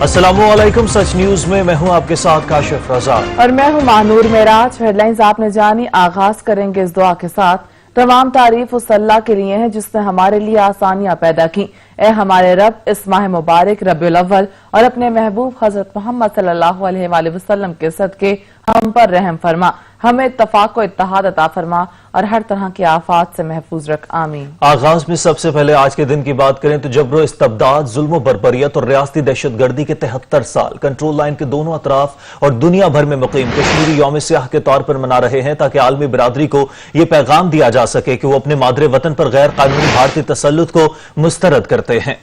अस्सलामुअलैकुम, सच न्यूज में मैं हूं आपके साथ काशिफ रजा और मैं हूं मानूर मेराज। हेडलाइंस आपने जानी। आगाज करेंगे इस दुआ के साथ। तमाम तारीफ उस अल्लाह के लिए है जिसने हमारे लिए आसानियां पैदा की। ए हमारे रब, इस माह मुबारक रबीउल अव्वल और अपने महबूब हजरत मोहम्मद सल्लल्लाहु अलैहि वसल्लम के सदके हम पर रहम फरमा, हमें इत्तफाक व इत्तेहाद अता फरमा और हर तरह की आफात से महफूज रख। आमीन। आगाज में सबसे पहले आज के दिन की बात करें तो जबरो इस्तबदाद, जुल्म बरबरियत और रियासती दहशतगर्दी के 73 साल कंट्रोल लाइन के दोनों अतराफ और दुनिया भर में मुकीम कश्मीरी यौम सियाह के तौर पर मना रहे हैं, ताकि आलमी बिरादरी को यह पैगाम दिया जा सके कि वो अपने मादरे वतन पर गैर कानूनी भारतीय तसल्लुत को मुस्तरद करते हैं।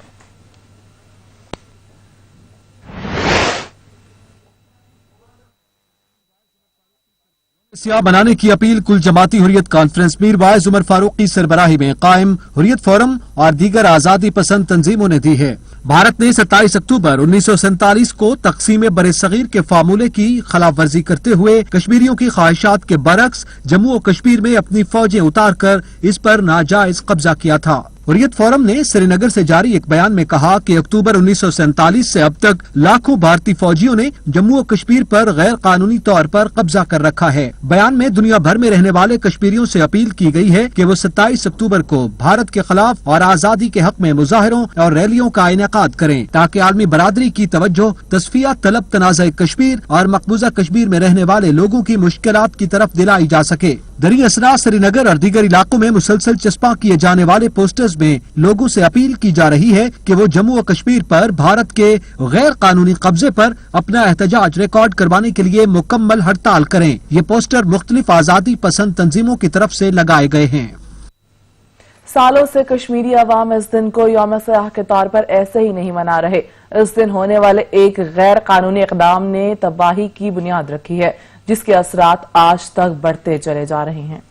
सियाह बनाने की अपील कुल जमाती हुर्रियत कॉन्फ्रेंस मीर वाइज उमर फारूक की सरबराही में कायम हुर्रियत फोरम और दीगर आजादी पसंद तंजीमों ने दी है। भारत ने 27 अक्टूबर 1947 को तकसीम बरे-सगीर के फार्मूले की खिलाफ वर्जी करते हुए कश्मीरियों की ख्वाहिशात के बरक्स जम्मू और कश्मीर में अपनी फौजें उतार कर इस पर नाजायज कब्जा किया था। हुर्रियत फोरम ने श्रीनगर से जारी एक बयान में कहा कि अक्टूबर 1947 से अब तक लाखों भारतीय फौजियों ने जम्मू और कश्मीर पर गैर कानूनी तौर पर कब्जा कर रखा है। बयान में दुनिया भर में रहने वाले कश्मीरियों से अपील की गई है कि वो 27 अक्टूबर को भारत के खिलाफ और आजादी के हक में मुजाहिरों और रैलियों का इनेकाद करें, ताकि आलमी बरादरी की तवज्जो तस्फिया तलब तनाज़ा कश्मीर और मकबूजा कश्मीर में रहने वाले लोगों की मुश्किलात की तरफ दिलाई जा सके। दरी असरा श्रीनगर और दीगर इलाकों में मुसलसल चस्पा किए जाने वाले पोस्टर्स में लोगों से अपील की जा रही है कि वो जम्मू और कश्मीर पर भारत के गैर कानूनी कब्जे पर अपना एहतजाज रिकॉर्ड करवाने के लिए मुकम्मल हड़ताल करें। ये पोस्टर मुख्तलिफ आजादी पसंद तंजीमों की तरफ से लगाए गए हैं। सालों से कश्मीरी अवाम इस दिन को यौम सियाह के तौर पर ऐसे ही नहीं मना रहे। इस दिन होने वाले एक गैर कानूनी इक़दाम ने तबाही की बुनियाद रखी है, जिसके असरात आज तक बढ़ते चले जा रहे हैं।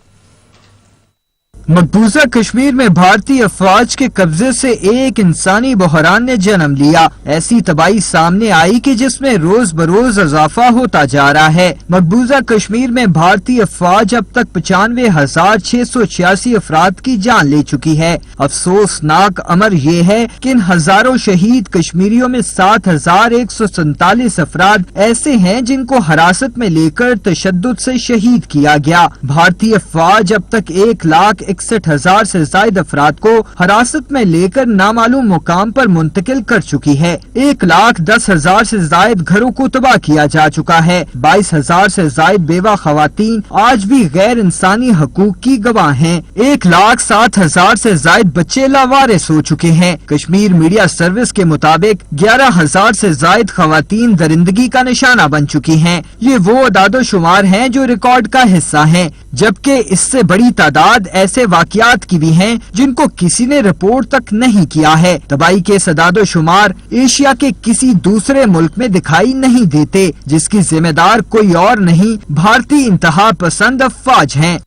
मकबूजा कश्मीर में भारतीय अफवाज के कब्जे से एक इंसानी बहरान ने जन्म लिया। ऐसी तबाही सामने आई कि जिसमें रोज बरोज इजाफा होता जा रहा है। मकबूजा कश्मीर में भारतीय अफवाज अब तक 95,686 अफराद की जान ले चुकी है। अफसोसनाक अमर ये है कि इन हजारों शहीद कश्मीरियों में 7,147 अफराद ऐसे हैं जिनको हिरासत में लेकर तशद्दुद से शहीद किया गया। भारतीय अफवाज अब तक 1,61,000 से ज्यादा अफराद को हिरासत में लेकर नामालूम मुकाम पर मुंतकिल कर चुकी है। 1,10,000 से ज्यादा घरों को तबाह किया जा चुका है। 22,000 से ज्यादा बेवा खवातीन आज भी गैर इंसानी हकूक की गवाह हैं। 1,07,000 से ज्यादा बच्चे लावारिस हो चुके हैं। कश्मीर मीडिया सर्विस के मुताबिक 11,000 से ज्यादा खवातीन दरिंदगी का निशाना बन चुकी हैं। ये वो अदादोशुमार हैं जो रिकॉर्ड का हिस्सा हैं, जबकि इससे बड़ी तादाद ऐसे वाकयात की भी हैं जिनको किसी ने रिपोर्ट तक नहीं किया है। तबाही के सदादोशुमार एशिया के किसी दूसरे मुल्क में दिखाई नहीं देते, जिसकी जिम्मेदार कोई और नहीं भारतीय इंतहा पसंद अफवाज हैं।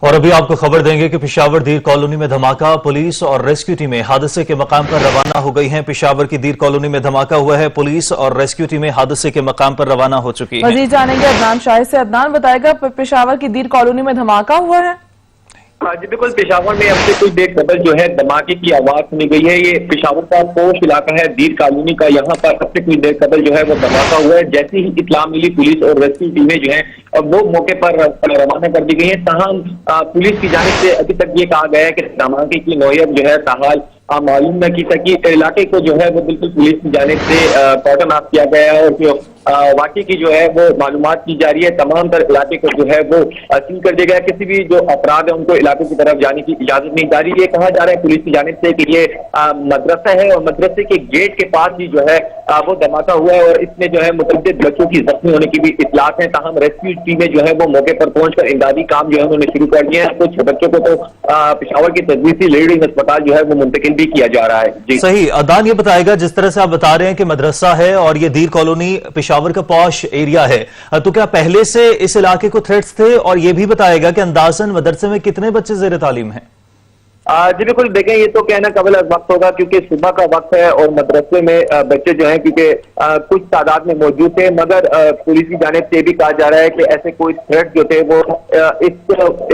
और अभी आपको खबर देंगे कि पेशावर दीर कॉलोनी में धमाका, पुलिस और रेस्क्यू टीमें हादसे के मकाम पर रवाना हो गई हैं। पेशावर की दीर कॉलोनी में धमाका हुआ है, पुलिस और रेस्क्यू टीमें हादसे के मकाम पर रवाना हो चुकी हैं। मजीद जानेंगे अदनान शाह से। अदनान बताएगा, पेशावर की दीर कॉलोनी में धमाका हुआ है। जी बिल्कुल, पेशावर में अब से कुछ देर कबल जो है धमाके की आवाज सुनी गई है। ये पेशावर का पोश इलाका है दीर कॉलोनी का, यहाँ पर अब से कुछ देर कबल जो है वो धमाका हुआ है। जैसे ही इत्तला मिली पुलिस और रेस्क्यू टीमें जो है वो मौके पर रवाना कर दी गई है। तहम पुलिस की जानिब से अभी तक ये कहा गया है कि धमाके की नौयत जो है ताहाल मालूम न की सकी। इलाके को जो है वो बिल्कुल पुलिस की जानिब से कॉर्डन ऑफ किया गया है और जो वाकई की जो है वो मालूमात की जा रही है। तमाम तर इलाके को जो है वो सील कर दिया गया। किसी भी जो अपराध है उनको इलाके की तरफ जाने की इजाजत नहीं जा रही। ये कहा जा रहा है पुलिस की जानिब से कि ये मदरसा है और मदरसे के गेट के पास ही जो है वो धमाका हुआ है और इसमें जो है मुतअद्दिद बच्चों की जख्मी होने की भी इत्तलात है। ताहम रेस्क्यू टीमें जो है वो मौके पर पहुंचकर इमदादी काम जो है उन्होंने शुरू कर दिए हैं। कुछ बच्चों को तो पेशावर के तजवीज़ी लेडी अस्पताल जो है वो मुंतकिल भी किया जा रहा है। जी सही। अदान ये बताएगा, जिस तरह से आप बता रहे हैं कि मदरसा है और ये दीर कॉलोनी पेशावर का पॉश एरिया है, तो क्या पहले से इस इलाके को थ्रेट्स थे? और ये भी बताएगा कि अंदाजन मदरसे में कितने बच्चे ज़ेर तालीम हैं? जी बिल्कुल, देखें ये तो कहना कबल वक्त होगा क्योंकि सुबह का वक्त है और मदरसे में बच्चे जो हैं क्योंकि कुछ तादाद में मौजूद थे, मगर पुलिस की जानिब से भी कहा जा रहा है कि ऐसे कोई थ्रेट जो थे वो इस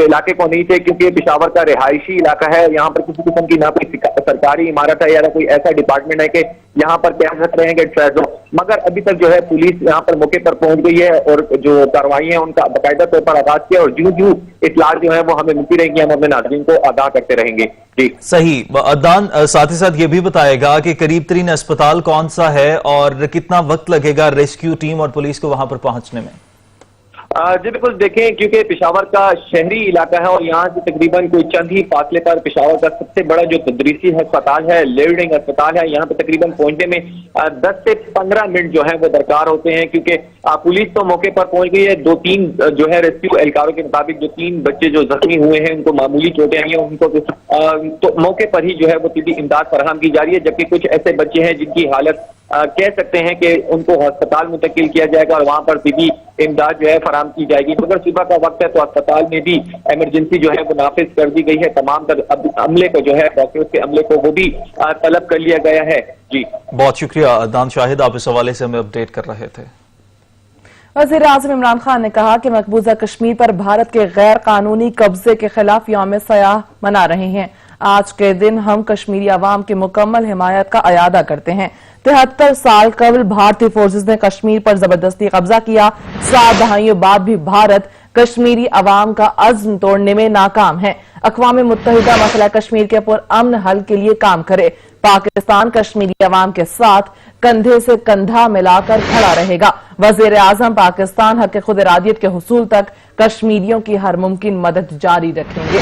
इलाके को नहीं थे, क्योंकि पेशावर का रिहायशी इलाका है। यहाँ पर किसी किस्म की ना कोई सरकारी इमारत है या कोई ऐसा डिपार्टमेंट है कि यहाँ पर कह सकते हैं कि थ्रेट हो, मगर अभी तक जो है पुलिस यहाँ पर मौके पर पहुंच गई है और जो कार्रवाई है उनका बाकायदा तौर पर आगाज किया, और जो इत्तलात जो है वो हमें मिलती रहेंगी, हम अपने नाज़रीन को आगाह करते रहेंगे। जी सही। अदनान, साथ ही साथ ये भी बताएगा कि करीब तरीन अस्पताल कौन सा है और कितना वक्त लगेगा रेस्क्यू टीम और पुलिस को वहां पर पहुंचने में? जी बिल्कुल, देखें क्योंकि पेशावर का शहरी इलाका है और यहाँ से तकरीबन कोई चंद ही फासले पर पेशावर का सबसे बड़ा जो तदरीसी अस्पताल है, लीडिंग अस्पताल है, यहाँ पे तकरीबन पहुंचने में 10 से 15 मिनट जो है वो दरकार होते हैं, क्योंकि पुलिस तो मौके पर पहुंच गई है। 2-3 जो है रेस्क्यू एहलकारों के मुताबिक जो 3 बच्चे जो जख्मी हुए हैं उनको मामूली चोटें आई हैं, उनको तो मौके पर ही जो है वो तिब्बी इमदाद फराहम की जा रही है, जबकि कुछ ऐसे बच्चे हैं जिनकी हालत कह सकते हैं कि उनको अस्पताल मुंतकिल किया जाएगा और वहां पर तिब्बी इमदाद जो है फराहम की जाएगी। मगर सुबह का वक्त है तो अस्पताल में भी इमरजेंसी जो है वो नाफिज कर दी गई है, तमाम अमले को जो है डॉक्टर्स के अमले को वो भी तलब कर लिया गया है। जी बहुत शुक्रिया अदनान शाहिद, आप इस हवाले से हमें अपडेट कर रहे थे। वज़ीर आज़म इमरान खान ने कहा कि मकबूजा कश्मीर पर भारत के गैर कानूनी कब्जे के खिलाफ यौम सयाह मना रहे हैं। आज के दिन हम कश्मीरी अवाम की मुकम्मल हिमायत का अयादा करते हैं। 73 साल कबल भारतीय फोर्सेस ने कश्मीर पर जबरदस्ती कब्जा किया। 7 दहाइयों बाद भी भारत कश्मीरी अवाम का अज़्म तोड़ने में नाकाम है। अक़वाम मुत्तहिदा मसला कश्मीर के पुरअमन हल के लिए काम करे। पाकिस्तान कश्मीरी अवाम के साथ कंधे से कंधा मिलाकर खड़ा रहेगा। वज़ीर आज़म पाकिस्तान हक़ खुद इरादियत के हुसूल तक कश्मीरियों की हर मुमकिन मदद जारी रखेंगे।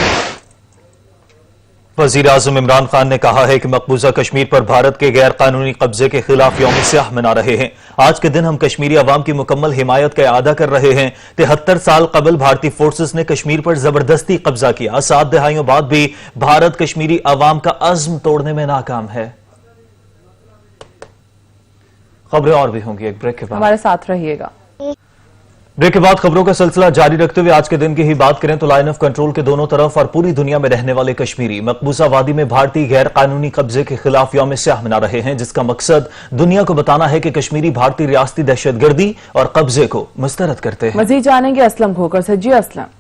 वज़ीर आज़म इमरान खान ने कहा है कि मकबूजा कश्मीर पर भारत के गैर कानूनी कब्जे के खिलाफ यौम स्याह मना रहे हैं। आज के दिन हम कश्मीरी अवाम की मुकम्मल हिमायत का इआदा कर रहे हैं। 73 साल कबल भारतीय फोर्सेस ने कश्मीर पर जबरदस्ती कब्जा किया। 7 दहाइयों बाद भी भारत कश्मीरी अवाम का अज़्म तोड़ने में नाकाम है। खबरें और भी होंगी एक ब्रेक के बाद, हमारे साथ रहिएगा। ब्रेक के बाद खबरों का सिलसिला जारी रखते हुए आज के दिन की ही बात करें तो लाइन ऑफ कंट्रोल के दोनों तरफ और पूरी दुनिया में रहने वाले कश्मीरी मकबूजा वादी में भारतीय गैर कानूनी कब्जे के खिलाफ यौम स्याह मना रहे हैं, जिसका मकसद दुनिया को बताना है कि कश्मीरी भारतीय रियासती दहशतगर्दी और कब्जे को मुस्तरद करते हैं। मजीद जानेंगे असलम खोकर से। जी असलम।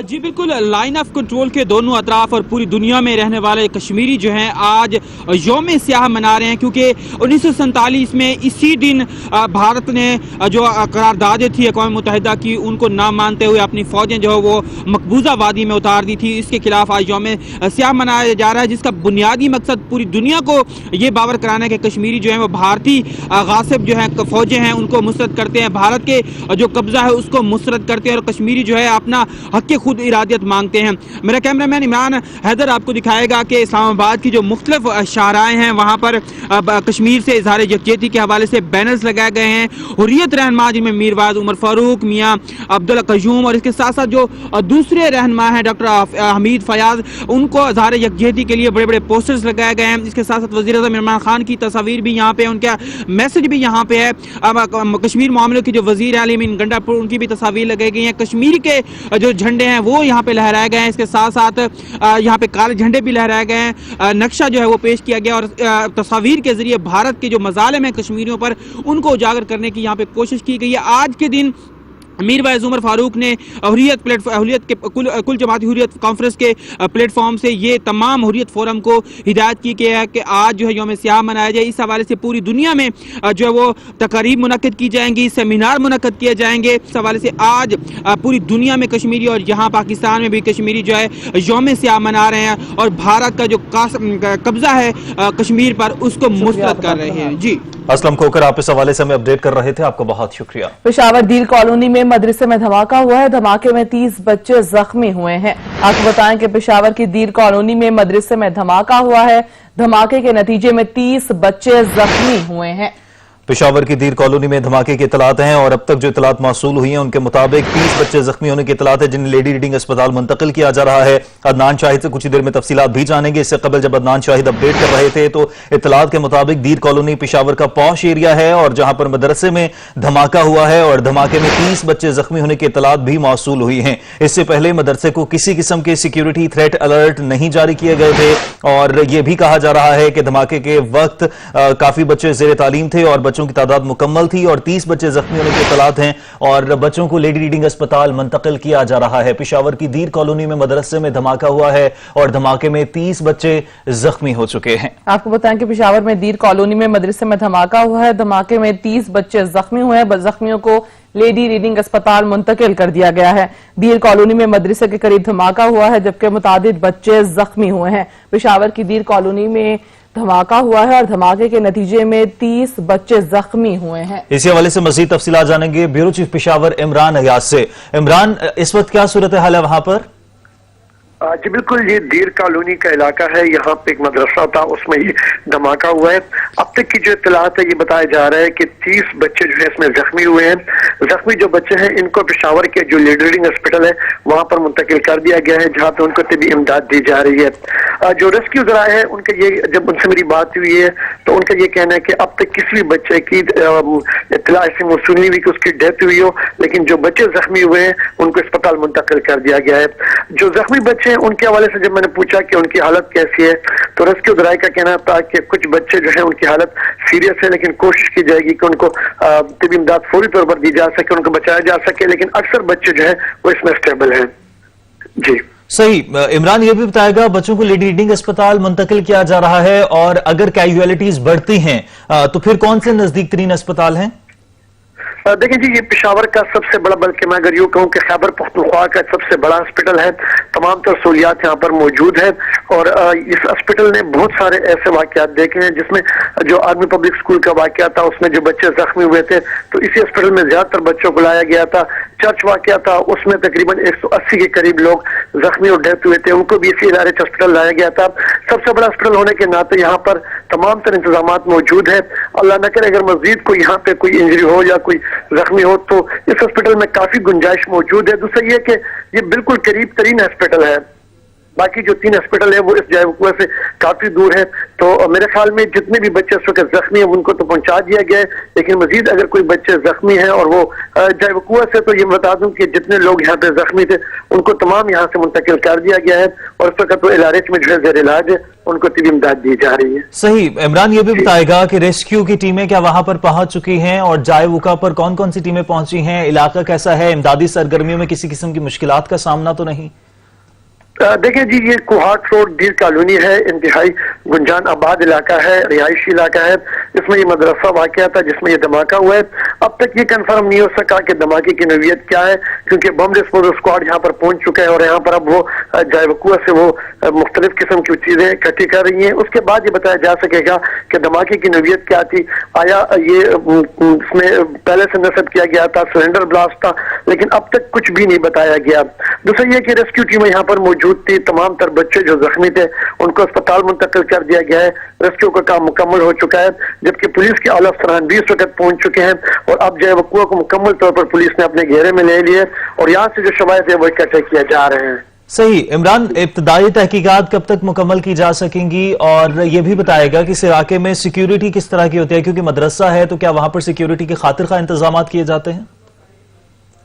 जी बिल्कुल, लाइन ऑफ कंट्रोल के दोनों अतराफ और पूरी दुनिया में रहने वाले कश्मीरी जो हैं आज यौम स्याह मना रहे हैं, क्योंकि 1947 में इसी दिन भारत ने जो करारदादें थी अक़वाम मुत्तहिदा की उनको ना मानते हुए अपनी फौजें जो है वो मकबूजा वादी में उतार दी थी। इसके खिलाफ आज यौम स्याह मनाया जा रहा है, जिसका बुनियादी मकसद पूरी दुनिया को ये बावर कराना है कि कश्मीरी जो है वो भारतीय गासिब जो है फौजें हैं उनको मुस्तरद करते हैं, भारत के जो कब्जा है उसको मुस्तरद करते हैं और कश्मीरी जो है अपना हक खुद इरादियत मांगते हैं। मेरा कैमरामैन इमरान हैदर आपको दिखाएगा कि इस्लामाबाद की जो मुख्तलिफ शाहराएं हैं वहां पर कश्मीर से इजहार यकजहती के हवाले से बैनर्स लगाए गए हैं। हुर्रियत रहनुमा जिनमें मीरवाज उमर फारूक, मियां अब्दुल कयूम और इसके साथ साथ जो दूसरे रहनुमा हैं डॉक्टर हमीद फयाज, उनको इजहार यकजहती के लिए बड़े बड़े पोस्टर्स लगाए गए हैं। इसके साथ साथ वज़ीर आज़म इमरान खान की तस्वीर भी यहाँ पे, उनका मैसेज भी यहाँ पे है। कश्मीर मामलों के जो वज़ीर अली मीन गंडापुर उनकी भी तस्वीर लगाई गई है। कश्मीर के जो झंडे हैं वो यहाँ पे लहराए गए हैं। इसके साथ साथ यहाँ पे काले झंडे भी लहराए गए हैं। नक्शा जो है वो पेश किया गया और तस्वीर के जरिए भारत के जो मजालिम हैं कश्मीरियों पर उनको उजागर करने की यहाँ पे कोशिश की गई है। आज के दिन मीरवाइज उमर फारूक ने हुर्रियत के कुल जमाती हुर्रियत कॉन्फ्रेंस के प्लेटफॉर्म से ये तमाम हुर्रियत फोरम को हिदायत की है कि आज जो है यौम स्याह मनाया जाए। इस हवाले से पूरी दुनिया में जो है वो तकारीब मुनक्किद की जाएंगी, सेमिनार मुनक्किद किए जाएंगे। इस हवाले से आज पूरी दुनिया में कश्मीरी और यहाँ पाकिस्तान में भी कश्मीरी जो है यौम स्याह मना रहे हैं और भारत का जो कब्जा है कश्मीर पर उसको मुस्तरद कर रहे हैं। जी असलम खोकर, आप इस हवाले से हमें अपडेट कर रहे थे, आपका बहुत शुक्रिया। पेशावर डील कॉलोनी में मदरसे में धमाका हुआ है। धमाके में 30 बच्चे जख्मी हुए हैं। आपको बताएं कि पेशावर की डील कॉलोनी में मदरसे में धमाका हुआ है। धमाके के नतीजे में 30 बच्चे जख्मी हुए हैं। पेशावर की दीर कॉलोनी में धमाके की इतलात हैं और अब तक जो इतलात मौसूल हुई हैं उनके मुताबिक 30 बच्चे जख्मी होने की इतलात है जिन्हें लेडी रीडिंग अस्पताल मुंतकिल किया जा रहा है। अदनान शाहिद से कुछ ही देर में तफसीलात भी जानेंगे। इससे कबल जब अदनान शाहिद अपडेट कर रहे थे तो इतलात के मुताबिक दीर कॉलोनी पेशावर का पॉश एरिया है और जहां पर मदरसे में धमाका हुआ है और धमाके में 30 बच्चे जख्मी होने की इतलात भी मौसूल हुई हैं। इससे पहले मदरसे को किसी किस्म के सिक्योरिटी थ्रेट अलर्ट नहीं जारी किए गए थे और यह भी कहा जा रहा है कि धमाके के वक्त काफी बच्चे ज़ेर तालीम थे और बच्चों की तादाद मुकम्मल थी और 30 बच्चे जख्मी होने की इतलात हैं और बच्चों को लेडी रीडिंग अस्पताल मुंतकिल किया जा रहा है। पेशावर की दीर कॉलोनी में मदरसे में धमाका हुआ है और धमाके में 30 बच्चे जख्मी हो चुके हैं। आपको बताएं कि पेशावर में दीर कॉलोनी में मदरसे में धमाका हुआ है। धमाके में 30 बच्चे जख्मी हुए हैं। जख्मियों को लेडी रीडिंग अस्पताल मुंतकिल कर दिया गया है। दीर कॉलोनी में मदरसे के करीब धमाका हुआ है जबकि मुतादिद बच्चे जख्मी हुए हैं। पेशावर की दीर कॉलोनी में धमाका हुआ है और धमाके के नतीजे में 30 बच्चे जख्मी हुए हैं। इसी हवाले से मजीद तफसीलात जानेंगे ब्यूरो चीफ पेशावर इमरान अयाज से। इमरान, इस वक्त क्या सूरत हाल है वहां पर? जी बिल्कुल, ये दीर कॉलोनी का इलाका है। यहाँ पे एक मदरसा था, उसमें ये धमाका हुआ है। अब तक की जो इत्तलात है ये बताया जा रहा है कि 30 बच्चे जो है इसमें जख्मी हुए हैं। जख्मी जो बच्चे हैं इनको पेशावर के जो लेडी रीडिंग हॉस्पिटल है वहां पर मुंतकिल कर दिया गया है जहाँ पे उनको तबी इमदाद दी जा रही है। जो रेस्क्यू जरा है उनके ये, जब उनसे मेरी बात हुई है तो उनका ये कहना है कि अब तक किसी भी बच्चे की इत्तला ऐसी मौसूल नहीं हुई कि उसकी डेथ हुई हो, लेकिन जो बच्चे जख्मी हुए हैं उनको अस्पताल मुंतकिल कर दिया गया है। जो जख्मी बच्चे उनके हवाले से जब मैंने पूछा कि उनकी हालत कैसी है तो रेस्क्यू दराई का कहना था कि कुछ बच्चे जो है उनकी हालत सीरियस है, लेकिन कोशिश की जाएगी कि उनको तबी इमदाद फौरी तौर पर दी जा सके, उनको बचाया जा सके, लेकिन अक्सर बच्चे जो है वो इसमें स्टेबल हैं। जी सही। इमरान, ये भी बताएगा बच्चों को लेडी रीडिंग अस्पताल मुंतकिल किया जा रहा है और अगर कैजुअलिटीज बढ़ती हैं तो फिर कौन से नजदीक तरीन अस्पताल हैं? देखिए जी, ये पेशावर का सबसे बड़ा, बल्कि मैं अगर यूँ कहूँ कि खैबर पख्तूनख्वा का सबसे बड़ा हॉस्पिटल है। तमाम तर सहूलियात यहाँ पर मौजूद है और इस हॉस्पिटल ने बहुत सारे ऐसे वाकयात देखे हैं जिसमें जो आर्मी पब्लिक स्कूल का वाकया था उसमें जो बच्चे जख्मी हुए थे तो इसी हॉस्पिटल में ज्यादातर बच्चों को लाया गया था। चर्च वाकया था उसमें तकरीबन 180 के करीब लोग जख्मी और डेथ हुए थे, उनको भी इसी इदारे हॉस्पिटल लाया गया था। सबसे बड़ा हॉस्पिटल होने के नाते यहाँ पर तमाम तर इंतजाम मौजूद है। अल्लाह न करे अगर मजीद कोई यहाँ पे कोई इंजरी हो या कोई जख्मी हो तो इस हॉस्पिटल में काफी गुंजाइश मौजूद है। दूसरा ये कि ये बिल्कुल करीब तरीन हॉस्पिटल है, बाकी जो 3 हॉस्पिटल है वो इस जायवकुआ से काफी दूर है। तो मेरे ख्याल में जितने भी बच्चे इस वक्त जख्मी हैं उनको तो पहुंचा दिया गया है, लेकिन मजीद अगर कोई बच्चे जख्मी हैं और वो जायवकुआ से, तो ये बता दूं कि जितने लोग यहाँ पे जख्मी थे उनको तमाम यहाँ से मुंतकिल कर दिया गया है और इस वक्त वो इलाज में जो है ज़ेर इलाज है, उनको तबी इमदाद दी जा रही है। सही। इमरान, ये भी बताएगा कि रेस्क्यू की टीमें क्या वहां पर पहुंच चुकी हैं और जायवुका पर कौन कौन सी टीमें पहुंची हैं? इलाका कैसा है? इमदादी सरगर्मियों में किसी किस्म की मुश्किलात का सामना तो नहीं? देखिए जी, ये कुहाट रोड दीर कॉलोनी है, इंतहाई गुंजान आबाद इलाका है, रिहायशी इलाका है। इसमें ये मदरसा वाकया था जिसमें ये धमाका हुआ है। अब तक ये कंफर्म नहीं हो सका कि धमाके की नौइयत क्या है, क्योंकि बम डिस्पोजल स्क्वाड यहाँ पर पहुंच चुका है और यहाँ पर अब वो जायवकुआ से वो मुख्तलिफ किस्म की चीजें इकट्ठी कर रही हैं। उसके बाद ये बताया जा सकेगा कि धमाके की नौइयत क्या थी। आया ये इसमें पहले से नस्ब किया गया था, सिलेंडर ब्लास्ट था, लेकिन अब तक कुछ भी नहीं बताया गया। दूसरा ये कि रेस्क्यू टीमें यहाँ पर मौजूद थी। तमाम तर बच्चे जो जख्मी थे उनको अस्पताल मुंतकिल कर दिया गया है। रेस्क्यू का काम मुकम्मल हो चुका है, जबकि पुलिस के आला अफसरान भी इस वक्त पहुंच चुके हैं और अब जायवकुआ को मुकम्मल तौर पर पुलिस ने अपने घेरे में ले लिए और यहाँ से जो शवायद है वो इकट्ठे किए जा रहे हैं। सही। इमरान, इब्तदाई तहकीकात कब तक मुकम्मल की जा सकेंगी और ये भी बताएगा कि इस इलाके में सिक्योरिटी किस तरह की होती है, क्योंकि मदरसा है तो क्या वहां पर सिक्योरिटी की खातिर का इंतजाम किए जाते हैं?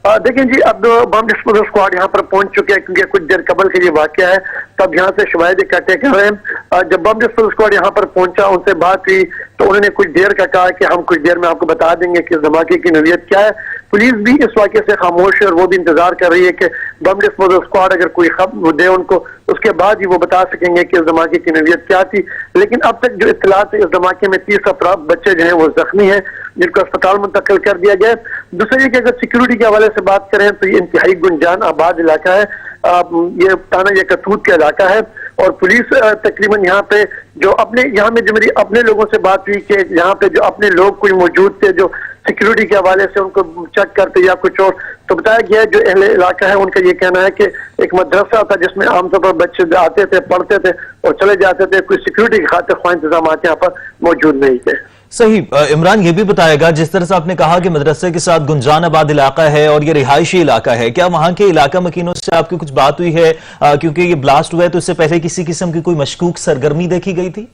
देखें जी, अब बम डिस्पोजल स्क्वाड यहाँ पर पहुंच चुके हैं क्योंकि कुछ देर कबल का ये वाकया है, तब यहाँ से शवाहिद इकट्ठे कर रहे हैं। जब बम डिस्पोजल स्क्वाड यहाँ पर पहुंचा, उनसे बात हुई तो उन्होंने कुछ देर का कहा कि हम कुछ देर में आपको बता देंगे कि इस धमाके की नौइयत क्या है। पुलिस भी इस वाक़े से खामोश है और वो भी इंतजार कर रही है कि बम डिस्पोजल स्क्वाड अगर कोई खबर दे उनको, उसके बाद ही वो बता सकेंगे कि इस धमाके की नौइयत क्या थी। लेकिन अब तक जो इत्तलात है, इस धमाके में 30 अफराद बच्चे जो हैं वो जख्मी हैं जिनको अस्पताल मुंतकिल कर दिया गया है। दूसरा ये कि अगर सिक्योरिटी के हवाले से बात करें तो ये इंतहाई गुंजान आबाद इलाका है, ये ताना ये कतूत का इलाका है और पुलिस तकरीबन यहाँ पे जो अपने, यहाँ में जो मेरी अपने लोगों से बात हुई कि यहाँ पे जो अपने लोग कोई मौजूद थे जो सिक्योरिटी के हवाले से उनको चेक करते या कुछ और, तो बताया गया है जो अहले इलाका है उनका ये कहना है कि एक मदरसा था जिसमें आमतौर पर बच्चे आते थे, पढ़ते थे और चले जाते थे, कोई सिक्योरिटी के खातिर ख्वाह इंतजाम यहाँ पर मौजूद नहीं थे। صحیح عمران یہ بھی بتائے گا جس طرح سے آپ نے کہا کہ مدرسے کے ساتھ گنجان آباد علاقہ ہے اور یہ رہائشی علاقہ ہے، کیا وہاں کے علاقہ مکینوں سے آپ کی کچھ بات ہوئی ہے کیونکہ یہ بلاسٹ ہوا ہے تو اس سے پہلے کسی قسم کی کوئی مشکوک سرگرمی دیکھی گئی تھی؟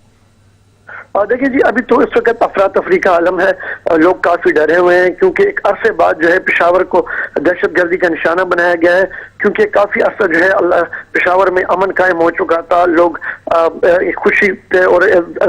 دیکھیں جی ابھی تو اس وقت افراتفری کا عالم ہے، لوگ کافی ڈرے ہوئے ہیں کیونکہ ایک عرصے بعد جو ہے پشاور کو دہشت گردی کا نشانہ بنایا گیا ہے، کیونکہ کافی عرصہ جو ہے پشاور میں امن قائم ہو چکا تھا، لوگ خوشی تھے اور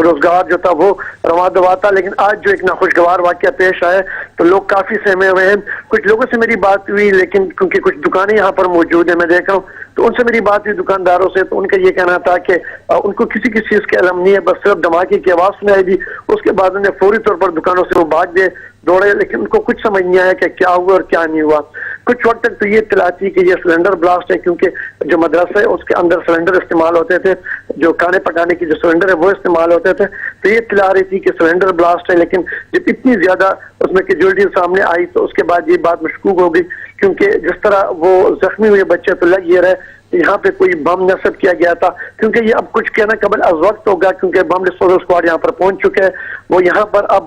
روزگار جو تھا وہ رواں دوا تھا، لیکن آج جو ایک ناخوشگوار واقعہ پیش آیا تو لوگ کافی سہمے ہوئے ہیں۔ کچھ لوگوں سے میری بات ہوئی لیکن کیونکہ کچھ دکانیں یہاں پر موجود ہیں میں دیکھ رہا ہوں تو ان سے میری بات ہوئی دکانداروں سے، تو ان کا یہ کہنا تھا کہ ان کو کسی چیز کے علم نہیں ہے، بس صرف دھماکے کی آواز سنائی دی، اس کے بعد انہیں فوری طور پر دکانوں سے وہ بھاگ گئے دوڑے، لیکن ان کو کچھ سمجھ نہیں آیا کہ کیا ہوا اور کیا نہیں ہوا۔ کچھ وقت تک تو یہ اطلاع تھی کہ یہ سلنڈر بلاسٹ ہے، کیونکہ جو مدرسہ ہے اس کے اندر سلنڈر استعمال ہوتے تھے، جو کھانے پکانے کی جو سلنڈر ہے وہ استعمال ہوتے تھے، تو یہ اطلاع آ رہی تھی کہ سلنڈر بلاسٹ ہے، لیکن جب اتنی زیادہ اس میں کیجویلٹی سامنے آئی تو اس کے بعد یہ بات مشکوک ہو گئی، کیونکہ جس طرح وہ زخمی ہوئے بچے تو لگ یہ رہے یہاں پہ کوئی بم نصب کیا گیا تھا، کیونکہ یہ اب کچھ کہنا قبل از وقت ہوگا، کیونکہ بم ڈسپوزل اسکواڈ یہاں پر پہنچ چکے ہیں، وہ یہاں پر اب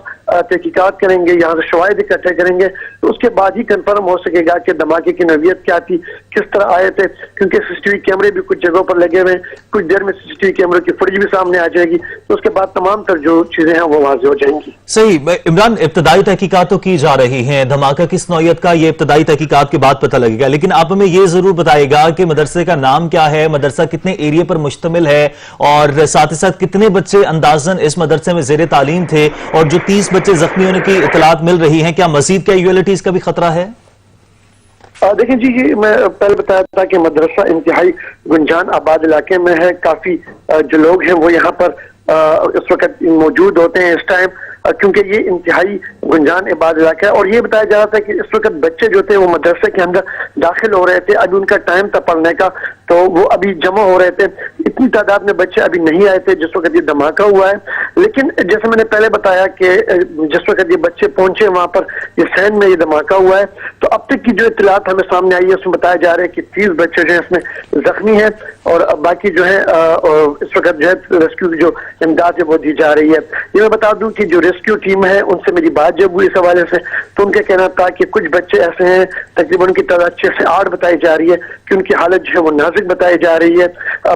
تحقیقات کریں گے، یہاں سے شواہد اکٹھے کریں گے، تو اس کے بعد ہی کنفرم ہو سکے گا کہ دھماکے کی نوعیت کیا تھی، کس طرح آئے تھے، کیونکہ سی سی ٹی وی کیمرے بھی کچھ جگہوں پر لگے ہوئے ہیں، کچھ دیر میں سی سی ٹی وی کیمرے کی فوٹیج بھی سامنے آ جائے گی، تو اس کے بعد تمام تر جو چیزیں ہیں وہ واضح ہو جائیں گی۔ صحیح عمران، ابتدائی تحقیقات تو کی جا رہی ہیں، دھماکہ کس نوعیت کا یہ ابتدائی تحقیقات کے بعد پتہ لگے گا، لیکن آپ ہمیں یہ ضرور بتائے گا کہ مدرسے کا نام کیا ہے، مدرسہ کتنے ایریے پر مشتمل ہے، اور ساتھ ہی ساتھ کتنے بچے اندازاً اس مدرسے میں زیر تعلیم تھے، اور جو 30 بچے زخمی ہونے کی اطلاعات مل رہی ہیں، کیا مزید کیجویلٹیز کا بھی خطرہ ہے؟ دیکھیں جی یہ میں پہلے بتایا تھا کہ مدرسہ انتہائی گنجان آباد علاقے میں ہے، کافی جو لوگ ہیں وہ یہاں پر اس وقت موجود ہوتے ہیں اس ٹائم، کیونکہ یہ انتہائی گنجان آباد علاقہ ہے، اور یہ بتایا جا رہا تھا کہ اس وقت بچے جو تھے وہ مدرسے کے اندر داخل ہو رہے تھے، ابھی ان کا ٹائم تھا پڑھنے کا تو وہ ابھی جمع ہو رہے تھے، اتنی تعداد میں بچے ابھی نہیں آئے تھے جس وقت یہ دھماکہ ہوا ہے، لیکن جیسے میں نے پہلے بتایا کہ جس وقت یہ بچے پہنچے وہاں پر یہ سین میں یہ دھماکہ ہوا ہے، تو اب تک کی جو اطلاعات ہمیں سامنے آئی ہے اس میں بتایا جا رہا ہے کہ 30 بچے جو ہیں اس میں زخمی ہیں، اور باقی جو ہے اس وقت جو ہے ریسکیو کی جو امداد ہے وہ دی جا رہی ہے۔ یہ میں بتا دوں کہ جو ریسکیو ٹیم ہے ان سے میری بات جب ہوئی اس حوالے سے تو ان کا کہنا تھا کہ کچھ بچے ایسے ہیں تقریباً ان کی تعداد 6 سے 8 بتائی جا رہی ہے کہ ان کی حالت جو ہے وہ نازک بتائی جا رہی ہے،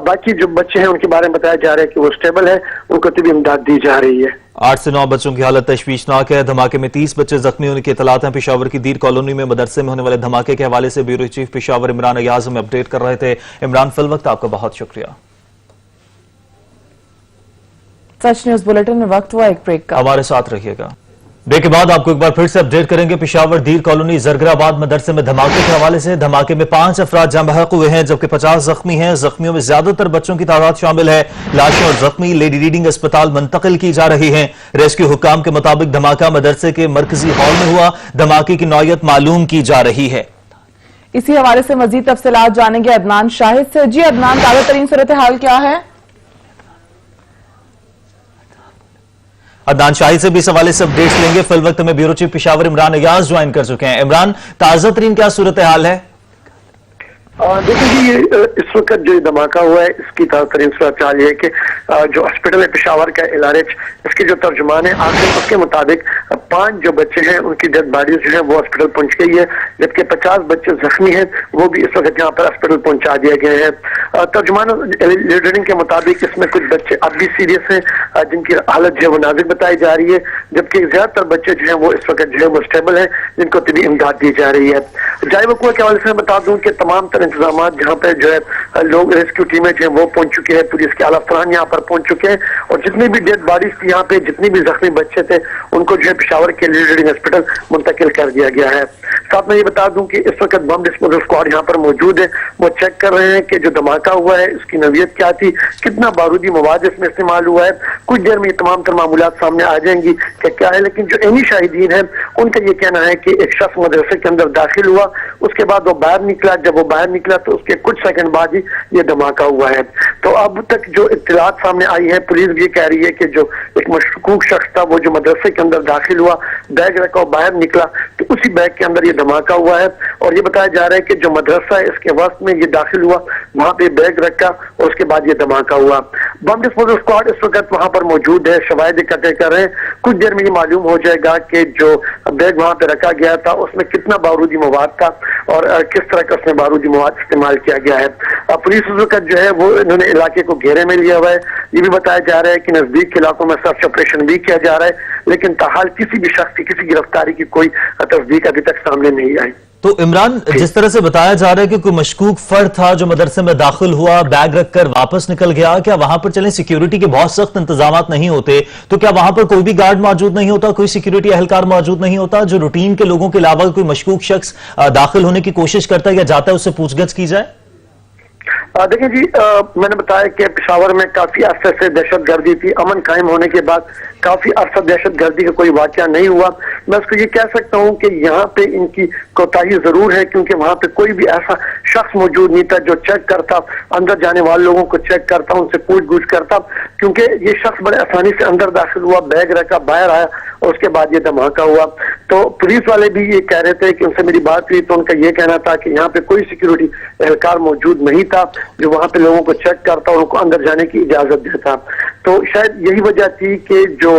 باقی جو بچے ہیں ان کے بارے میں بتایا جا رہا ہے کہ وہ اسٹیبل ہے، ان کو طبی امداد دی جا رہی ہے۔ 8 سے 9 بچوں کی حالت تشویشناک ہے، دھماکے میں 30 بچے زخمی ہونے کی اطلاعات ہیں۔ پشاور کی دیر کالونی میں مدرسے میں ہونے والے دھماکے کے حوالے سے بیورو چیف پشاور عمران ایاز ہمیں اپڈیٹ کر رہے تھے۔ عمران فی الوقت آپ کا بہت شکریہ۔ سچ نیوز بلیٹن میں وقت ہوا ایک بریک کا، ہمارے ساتھ رہیے گا۔ بریک کے بعد آپ کو ایک بار پھر سے اپڈیٹ کریں گے۔ پشاور دیر کالونی زرگرآباد مدرسے میں دھماکے کے حوالے سے، دھماکے میں 5 افراد جاں بحق ہوئے ہیں جبکہ 50 زخمی ہیں، زخمیوں میں زیادہ تر بچوں کی تعداد شامل ہے، لاشیں اور زخمی لیڈی ریڈنگ اسپتال منتقل کی جا رہی ہیں۔ ریسکیو حکام کے مطابق دھماکہ مدرسے کے مرکزی ہال میں ہوا، دھماکے کی نوعیت معلوم کی جا رہی ہے۔ اسی حوالے سے مزید تفصیلات جانیں گے عدنان شاہد سے۔ جی عدنان، تازہ ترین صورتحال کیا ہے؟ عدنان شاہد سے بھی اس حوالے سے اپڈیٹس لیں گے۔ فی الوقت میں bureau chief Peshawar Imran Ayaz join کر چکے ہیں۔ عمران، تازہ ترین کیا صورتحال ہے؟ دیکھیں جی یہ اس وقت جو دھماکہ ہوا ہے اس کی تازہ ترین صورتحال یہ ہے کہ جو ہاسپٹل ہے پشاور کا LRH، اس کے جو ترجمان ہے آصف، اس کے مطابق 5 جو بچے ہیں ان کی ڈیڈ باڈیز جو ہیں وہ ہاسپٹل پہنچ گئی ہے، جبکہ 50 بچے زخمی ہیں وہ بھی اس وقت یہاں پر ہاسپٹل پہنچا دیے گئے ہیں۔ ترجمان لیڈرنگ کے مطابق اس میں کچھ بچے اب بھی سیریس ہیں جن کی حالت جو ہے وہ نازک بتائی جا رہی ہے، جبکہ زیادہ تر بچے جو ہیں وہ اس وقت جو ہے وہ اسٹیبل ہیں جن کو طبی امداد دی جا رہی ہے۔ جائے وقوع کے حوالے سے میں بتا دوں کہ تمام تر انتظامات جہاں پہ جو ہے لوگ ریسکیو ٹیمیں جو ہیں وہ پہنچ چکے ہیں، پولیس کے اعلیٰ افسران یہاں پر پہنچ چکے ہیں، اور جتنی بھی ڈیڈ باڈیز تھی یہاں پہ، جتنی بھی زخمی بچے تھے ان کو جو ہے پشاور کے لیڈرنگ ہاسپٹل منتقل کر دیا گیا ہے۔ ساتھ میں یہ بتا دوں کہ اس وقت بم ڈسپوزل اسکواڈ یہاں پر موجود ہے، وہ چیک کر رہے ہیں کہ جو دھماکہ ہوا ہے اس کی نوعیت کیا تھی، کتنا بارودی مواد اس میں استعمال ہوا ہے۔ کچھ دیر میں یہ تمام تر معمولات سامنے آ جائیں گی کہ کیا ہے، لیکن جو عینی شاہدین ہیں ان کا یہ کہنا ہے کہ ایک شخص مدرسے کے اندر داخل ہوا، اس کے بعد وہ باہر نکلا، جب وہ باہر نکلا تو اس کے کچھ سیکنڈ بعد ہی یہ دھماکہ ہوا ہے۔ تو اب تک جو اطلاعات سامنے آئی ہے، پولیس بھی کہہ رہی ہے کہ جو ایک مشکوک شخص تھا وہ جو مدرسے کے اندر داخل ہوا، بیگ رکھا اور باہر نکلا، تو اسی بیگ کے اندر अंदर ये धमाका हुआ है और ये बताया जा रहा है कि जो मदरसा है इसके वक्त में ये दाखिल हुआ, वहां पे बैग रखा और उसके बाद ये धमाका हुआ। बम डिस्पोजल स्क्वाड इस वक्त वहां पर मौजूद है, शवाहिद इकट्ठे कर रहे हैं। कुछ देर में ये मालूम हो जाएगा कि जो बैग वहां पे रखा गया था उसमें कितना बारूदी मवाद था और किस तरह का उसमें बारूदी मवाद इस्तेमाल किया गया है। पुलिस उस वक्त जो है वो इन्होंने इलाके को घेरे में लिया हुआ है। ये भी बताया जा रहा है कि नजदीक के इलाकों में सर्च ऑपरेशन भी किया जा रहा है, लेकिन ताहाल किसी भी शख्स की किसी गिरफ्तारी की कोई तस्दीक अभी तक सामने नहीं आई। तो इमरान, जिस तरह से बताया जा रहा है कि कोई मशकूक फर्द था जो मदरसे में दाखिल हुआ, बैग रखकर वापस निकल गया, क्या वहां पर चलें सिक्योरिटी के बहुत सख्त इंतजाम नहीं होते तो क्या वहां पर कोई भी गार्ड मौजूद नहीं होता, कोई सिक्योरिटी एहलकार मौजूद नहीं होता जो रूटीन के लोगों के अलावा कोई मशकूक शख्स दाखिल होने की कोशिश करता है या जाता है उससे पूछगछ की जाए? देखिए जी, मैंने बताया कि पेशावर में काफी अरसे से दहशत गर्दी थी। अमन कायम होने के बाद काफी अरसा दहशत गर्दी का कोई वाकया नहीं हुआ। मैं उसको ये कह सकता हूँ कि यहाँ पे इनकी कोताही जरूर है, क्योंकि वहां पे कोई भी ऐसा शख्स मौजूद नहीं था जो चेक करता, अंदर जाने वाले लोगों को चेक करता, उनसे पूछ-गूछ करता, क्योंकि ये शख्स बड़े आसानी से अंदर दाखिल हुआ, बैग रखा, बाहर आया और उसके बाद ये धमाका हुआ। तो पुलिस वाले भी ये कह रहे थे कि उनसे मेरी बात हुई तो उनका ये कहना था कि यहाँ पे कोई सिक्योरिटी एहलकार मौजूद नहीं था जो वहां पे लोगों को चेक करता और उनको अंदर जाने की इजाजत देता। तो शायद यही वजह थी कि जो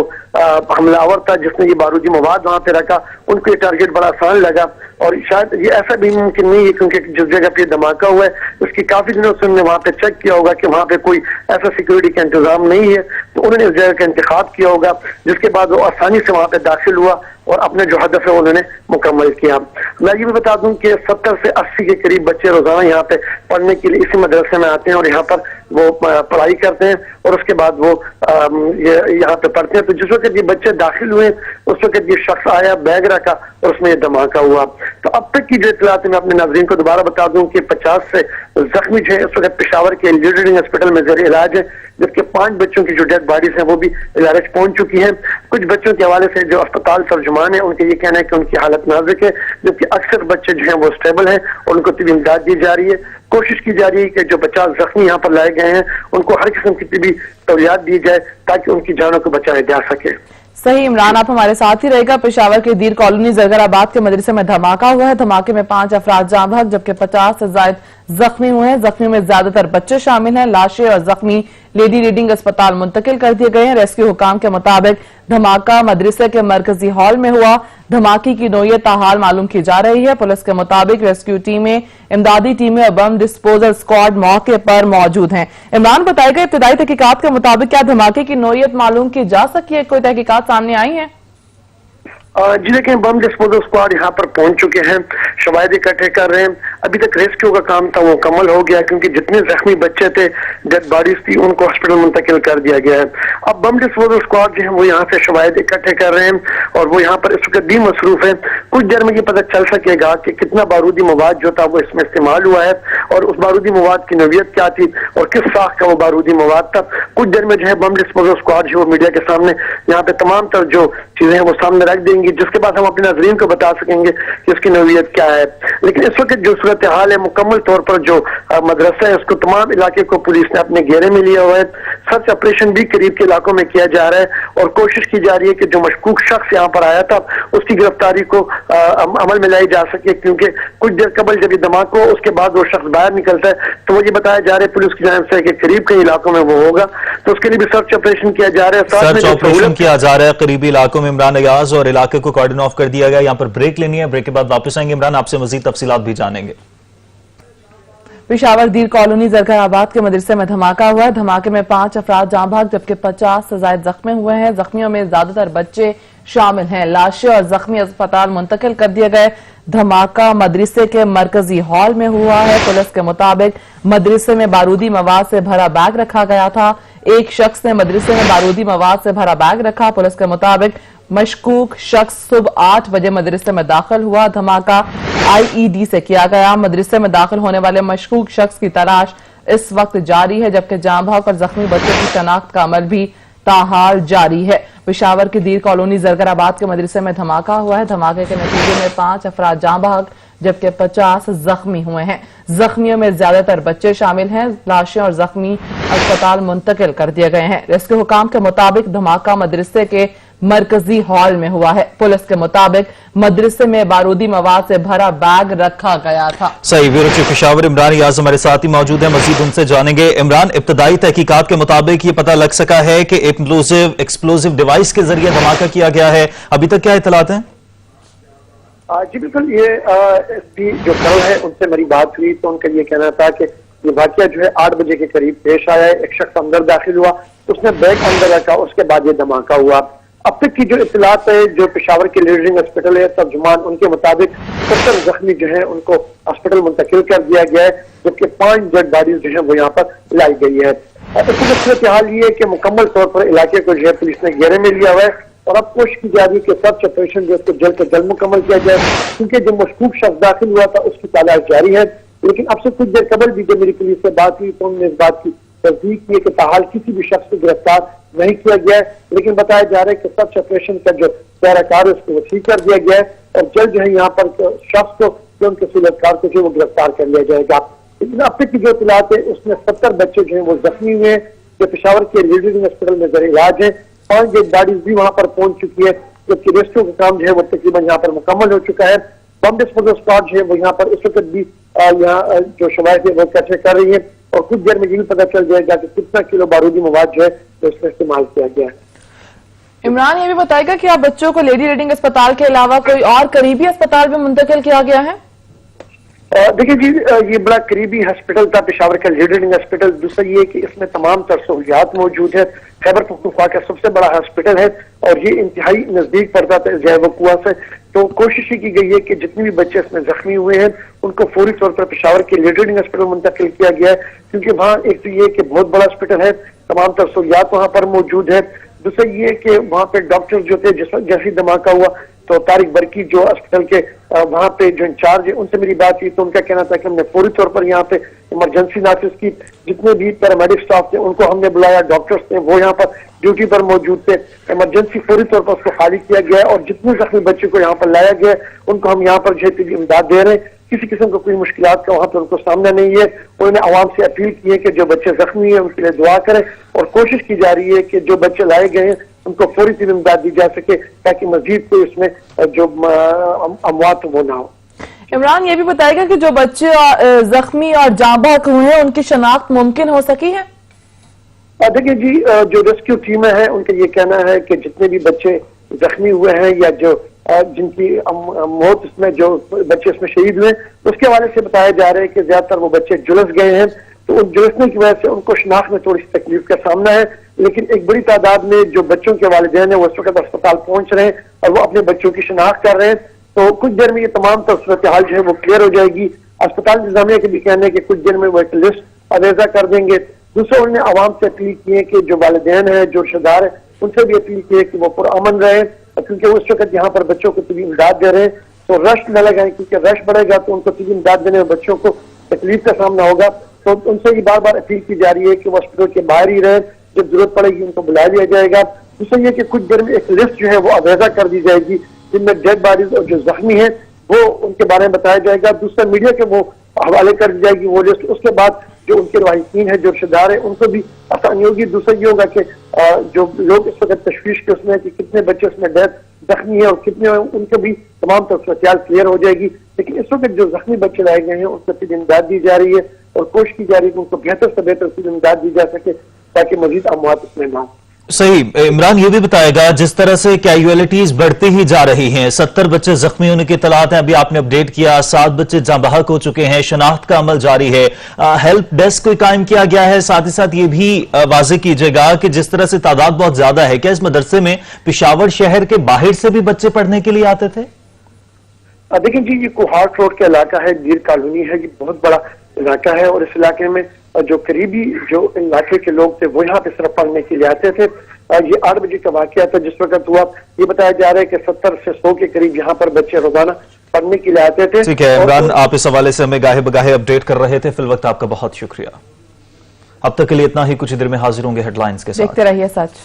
हमलावर था जिसने ये बारूदी मवाद वहां पे रखा, उनको ये टारगेट बड़ा आसान लगा। और शायद ये ऐसा भी मुमकिन नहीं है क्योंकि जिस जगह पे धमाका हुआ है उसकी काफी दिनों से उन्होंने वहां पे चेक किया होगा कि वहां पे कोई ऐसा सिक्योरिटी का इंतजाम नहीं है, तो उन्होंने इस जगह का इंतखाब किया होगा, जिसके बाद वो आसानी से वहां पे दाखिल हुआ और अपने जो हदफ है उन्होंने मुकम्मल किया। मैं ये भी बता दूं कि 70 से 80 के करीब बच्चे रोजाना यहाँ पे पढ़ने के लिए इसी मदरसे में आते हैं और यहाँ पर वो पढ़ाई करते हैं और उसके बाद वो यहाँ पे पढ़ते हैं। तो जिस वक्त ये बच्चे दाखिल हुए उस वक्त ये शख्स आया, बैग रखा और उसमें ये धमाका हुआ। तो अब तक की जो इतलात मैं अपने नाज़रीन को दोबारा बता दूं कि 50 से जख्मी जो है इस वक्त पेशावर के लीडिंग हॉस्पिटल में ज़ेर इलाज है, जबकि 5 बच्चों की जो डेड बॉडीज हैं वो भी इलाज पहुंच चुकी हैं। कुछ बच्चों के हवाले से जो अस्पताल तर्जुमान है उनके ये कहना है कि उनकी हालत नाजुक है, जबकि अक्सर बच्चे जो हैं वो स्टेबल हैं और उनको तबी इमदाद दी जा रही है। कोशिश की जा रही है कि जो 50 जख्मी यहाँ पर लाए गए हैं उनको हर किस्म की तबी सहूलियात दी जाए ताकि उनकी जानों को बचाया जा सके। सही इमरान, आप हमारे साथ ही रहेगा। पेशावर के दीर कॉलोनी जरगराबाद के मदरसे में धमाका हुआ है। धमाके में 5 अफराद जाँ बहक जबकि 50 से ज्यादा जख्मी हुए हैं। जख्मी में ज्यादातर बच्चे शामिल हैं। लाशें और जख्मी लेडी रीडिंग अस्पताल मुंतकिल कर दिए गए हैं। रेस्क्यू हुकाम के मुताबिक धमाका मदरसे के मरकजी हॉल में हुआ। धमाके की नौयत ताहाल मालूम की जा रही है। पुलिस के मुताबिक रेस्क्यू टीमें, इमदादी टीमें और बम डिस्पोजल स्क्वाड मौके पर मौजूद हैं। इमरान, बताएगा इब्तिदाई तहकीकात के मुताबिक क्या धमाके की नौयत मालूम की जा सकी है? कोई तहकीकात सामने आई है? जी देखें, बम डिस्पोजल स्क्वाड यहाँ पर पहुंच चुके हैं, शवाहिद इकट्ठे कर रहे हैं। अभी तक रेस्क्यू का काम था वो मुकम्मल हो गया क्योंकि जितने जख्मी बच्चे थे, डेड बॉडीज थी, उनको हॉस्पिटल मुंतकिल कर दिया गया है। अब बम डिस्पोजल स्क्वाड जो है वो यहाँ से शवाहिद इकट्ठे कर रहे हैं और वो यहाँ पर इस वक्त भी मसरूफ है। कुछ देर में ये पता चल सकेगा कि कितना बारूदी मवाद जो था वो इसमें इस्तेमाल हुआ है और उस बारूदी मवाद की नौयत क्या थी और किस साख का वो बारूदी मवाद था। कुछ देर में जो है बम डिस्पोजल स्क्वाड जो मीडिया के सामने यहाँ पे तमाम तर जो चीजें हैं वो सामने रख देंगी, जिसके बाद हम अपने नाज़रीन को बता सकेंगे कि इसकी नौयत क्या है। लेकिन इस वक्त जो सूरत हाल है, मुकम्मल तौर पर जो मदरसा है उसको तमाम इलाके को पुलिस ने अपने घेरे में लिया हुआ है। सर्च ऑपरेशन भी करीब के इलाकों में किया जा रहा है और कोशिश की जा रही है कि जो मशकूक शख्स यहाँ पर आया था उसकी गिरफ्तारी को अमल में लाई जा सके, क्योंकि कुछ देर कबल जब ये धमाका हो उसके बाद वो शख्स बाहर निकलता है तो वो ये बताया जा रहा है पुलिस की जानिब से कि करीब के इलाकों में वो होगा, तो उसके लिए भी सर्च ऑपरेशन किया जा रहा है। सर्च ऑपरेशन किया जा रहा है करीबी इलाकों में। इमरान अयाज, और इलाके को कॉर्डन ऑफ कर दिया गया। यहाँ पर ब्रेक लेनी है, ब्रेक के बाद वापस आएंगे। इमरान, आपसे मजीद तफसीलात भी जानेंगे। पेशावर दीर कॉलोनी जरगराबाद के मदरसे में धमाका हुआ है। धमाके में 5 अफराद जाँ बहक जबकि 50 से ज्यादा जख्मी हुए हैं। जख्मियों में ज्यादातर बच्चे शामिल हैं। लाशें और जख्मी अस्पताल मुंतकिल कर दिए गए। धमाका मदरसे के मरकजी हॉल में हुआ है। पुलिस के मुताबिक मदरसे में बारूदी मवाद से भरा बैग रखा गया था। एक शख्स ने मदरसे में बारूदी मवाद से भरा बैग रखा। पुलिस के मुताबिक मशकूक शख्स सुबह 8 बजे मदरसे में दाखिल हुआ। धमाका IED से किया गया। मदरसे में दाखिल होने वाले मशकूक शख्स की तलाश इस वक्त जारी है, जबकि जाँ बहक और जख्मी बच्चों की शनाख्त का अमल भी ताहाल जारी है। पेशावर की दीर कॉलोनी जरगराबाद के मदरसे में धमाका हुआ है। धमाके के नतीजे में 5 अफराद जाँ बहक जबकि 50 जख्मी हुए हैं। जख्मियों में ज्यादातर बच्चे शामिल हैं। लाशें और जख्मी अस्पताल मुंतकिल कर दिए गए हैं। रेस्क्यू हुकाम के मुताबिक धमाका मदरसे के मरकजी हॉल में हुआ है। पुलिस के मुताबिक मदरसे में बारूदी मवाद से भरा बैग रखा गया था। सही, ब्यूरो चीफ पेशावर इमरान याज हमारे साथ ही मौजूद है, मजीद उनसे जानेंगे। इमरान, इब्तदाई तहकीकात के मुताबिक ये पता लग सका है कि एक्सप्लोसिव डिवाइस के जरिए धमाका किया गया है, अभी तक क्या इतलात हैं? जी बिल्कुल, ये एसपी जो कल है उनसे मेरी बात हुई तो उनका ये कहना था कि ये वाकया जो है 8 बजे के करीब पेश आया है। एक शख्स अंदर दाखिल हुआ, उसने बैग अंदर रखा, उसके बाद ये धमाका हुआ। अब तक की जो इत्तलात है, जो पेशावर के लीडिंग हॉस्पिटल है तर्जुमान, उनके मुताबिक 70 जख्मी जो है उनको हॉस्पिटल मुंतकिल कर दिया गया है, जबकि 5 डेड बॉडीज जो है वो यहाँ पर लाई गई है। इसमें सूरत हाल ये है कि मुकम्मल तौर पर इलाके को जो है पुलिस ने घेरे में लिया हुआ है और अब कोशिश की जा रही है कि सर्च ऑपरेशन जो है जल्द से जल्द मुकम्मल किया जाए, क्योंकि जो मशकूक शख्स दाखिल हुआ था उसकी तलाश जारी है। लेकिन अब से कुछ देर कबल भी जब मेरी पुलिस से बात हुई तो उन्होंने इस बात की तस्दीक की है कि ताहाल किसी भी शख्स को गिरफ्तार नहीं किया गया है, लेकिन बताया जा रहा है कि सर्च ऑपरेशन का जो पैराकार है उसको वसी कर दिया गया है और जल्द जो है यहाँ पर शख्स को उनके सूरतकार को जो वो गिरफ्तार कर लिया जाएगा। लेकिन अब तक की जो इत्तलात है उसमें 70 बच्चे जो है वो जख्मी हुए हैं, जो पेशावर के लीडिंग हॉस्पिटल में जर इलाज है। 5 डेड बॉडीज भी वहां पर पहुंच चुकी है, जबकि रेस्क्यू का काम जो है वो तकरीबन यहाँ पर मुकम्मल हो चुका है। बम डिस्पोजल स्क्वाड जो है वो यहाँ पर इस वक्त भी यहाँ जो शवाहिद है वो कैसे कर रही है और कुछ देर में ये भी पता चल जाएगा कि कितना किलो बारूदी मवाद जो है वो इसमें इस्तेमाल किया गया है। इमरान, ये भी बताएगा कि आप बच्चों को लेडी रीडिंग अस्पताल के अलावा कोई और करीबी अस्पताल में मुंतकिल किया गया है? देखिए जी, ये बड़ा करीबी हॉस्पिटल था पेशावर का लीडिंग हॉस्पिटल। दूसरा ये कि इसमें तमाम तर सहूलियात मौजूद है, खैबर पख्तूनख्वा का सबसे बड़ा हॉस्पिटल है और ये इंतहाई नजदीक पड़ता था जय वकुआ से। तो कोशिश की गई है कि जितने भी बच्चे इसमें जख्मी हुए हैं उनको फौरी तौर पर पेशावर के लीडिंग हॉस्पिटल मुंतकिल किया गया है, क्योंकि वहाँ एक तो ये कि बहुत बड़ा हॉस्पिटल है, तमाम तर सहूलियात वहाँ पर मौजूद है। दूसरा ये कि वहाँ पे डॉक्टर जो थे, जैसे धमाका हुआ तो तारिक बरकी जो हॉस्पिटल के वहाँ पे जो इंचार्ज है उनसे मेरी बात हुई तो उनका कहना था कि हमने पूरी तौर पर यहाँ पे इमरजेंसी नाफिज की, जितने भी पैरामेडिक स्टाफ थे उनको हमने बुलाया, डॉक्टर्स थे वो यहाँ पर ड्यूटी पर मौजूद थे। इमरजेंसी पूरी तौर पर उसको खाली किया गया और जितने जख्मी बच्चों को यहाँ पर लाया गया उनको हम यहाँ पर जो है इमदाद दे रहे हैं। किसी किस्म का कोई मुश्किलात का वहाँ पर उनको सामना नहीं है। उन्होंने आवाम से अपील की है कि जो बच्चे जख्मी हैं उनके लिए दुआ करें और कोशिश की जा रही है कि जो बच्चे लाए गए हैं उनको पूरी तरह इमदाद दी जा सके ताकि मजीद कोई इसमें जो अमवात वो ना हो। इमरान, ये भी बताएगा कि जो बच्चे जख्मी और जाँ बहक हुए हैं उनकी शनाख्त मुमकिन हो सकी है? देखिए जी, जो रेस्क्यू टीमें हैं उनका ये कहना है कि जितने भी बच्चे जख्मी हुए हैं या जो जिनकी मौत इसमें जो बच्चे इसमें शहीद हुए उसके हवाले से बताया जा रहा है कि ज्यादातर वो बच्चे जुलस गए हैं, तो उन जुलसने की वजह से उनको शनाख्त में थोड़ी सी तकलीफ का सामना है। लेकिन एक बड़ी तादाद में जो बच्चों के वालिदैन है वो इस वक्त अस्पताल पहुंच रहे हैं और वो अपने बच्चों की शनाख्त कर रहे हैं। तो कुछ देर में ये तमाम सूरत हाल जो है वो क्लियर हो जाएगी। अस्पताल इंतजामिया के भी कहने के कुछ देर में वो एक लिस्ट अवेजा कर देंगे। दूसरा, उन्होंने आवाम से अपील की है कि जो वालिदैन है, जो रिश्तेदार है, उनसे भी अपील की है कि वो पुरअमन रहे, क्योंकि वो इस वक्त यहाँ पर बच्चों को तभी इमदाद दे रहे हैं तो रश न लगाएं, क्योंकि रश बढ़ेगा तो उनको तभी इमदाद देने में बच्चों को तकलीफ का सामना होगा। तो उनसे ये बार बार अपील की जा रही है कि वो हॉस्पिटल के बाहर ही रहे, जब जरूरत पड़ेगी उनको बुला लिया जाएगा। दूसरा ये कि कुछ देर में एक लिस्ट जो है वो अवेजा कर दी जाएगी जिनमें डेड बॉडीज और जो जख्मी है वो उनके बारे में बताया जाएगा। दूसरा, मीडिया के वो हवाले कर दी जाएगी वो लिस्ट। उसके बाद जो उनके रवायतीन है, जो रिश्तेदार है, उनको भी आसानी होगी। दूसरा ये होगा कि जो लोग इस वक्त तशवीश के उसमें कि कितने बच्चे उसमें डेथ जख्मी है और कितने, उनको भी तमाम तफसीलात क्लियर हो जाएगी। लेकिन इस वक्त जो जख्मी बच्चे लाए गए हैं उनको फिर इमदाद दी जा रही है और कोशिश की जा रही है कि उनको बेहतर से बेहतर इमदाद दी जा सके ताकि मजीद अमवात इसमें ना हो। सही। इमरान, ये भी बताएगा जिस तरह से कैजुअलिटीज बढ़ती ही जा रही हैं, 70 बच्चे जख्मी होने की इत्तलात हैं, अभी आपने अपडेट किया, 7 बच्चे जाँ बहक हो चुके हैं, शनाख्त का अमल जारी है, हेल्प डेस्क कोई कायम किया गया है। साथ ही साथ ये भी वाज़ेह कीजिएगा कि जिस तरह से तादाद बहुत ज्यादा है, क्या इस मदरसे में पेशावर शहर के बाहर से भी बच्चे पढ़ने के लिए आते थे? देखिए जी, ये कोहाट रोड का इलाका है, दीर कॉलोनी है, ये बहुत बड़ा इलाका है और इस इलाके में जो करीबी जो इलाके के लोग थे वो यहाँ पे सिर्फ पढ़ने के लिए आते थे। ये 8 बजे का वाकया था जिस वक्त हुआ। ये बताया जा रहा है कि 70 से 100 के करीब यहाँ पर बच्चे रोजाना पढ़ने के लिए आते थे। ठीक है इमरान, आप इस हवाले से हमें गाहे बगाहे अपडेट कर रहे थे, फिल वक्त आपका बहुत शुक्रिया। अब तक के लिए इतना ही, कुछ देर में हाजिर होंगे हेडलाइंस के साथ। देखते रहिए सच।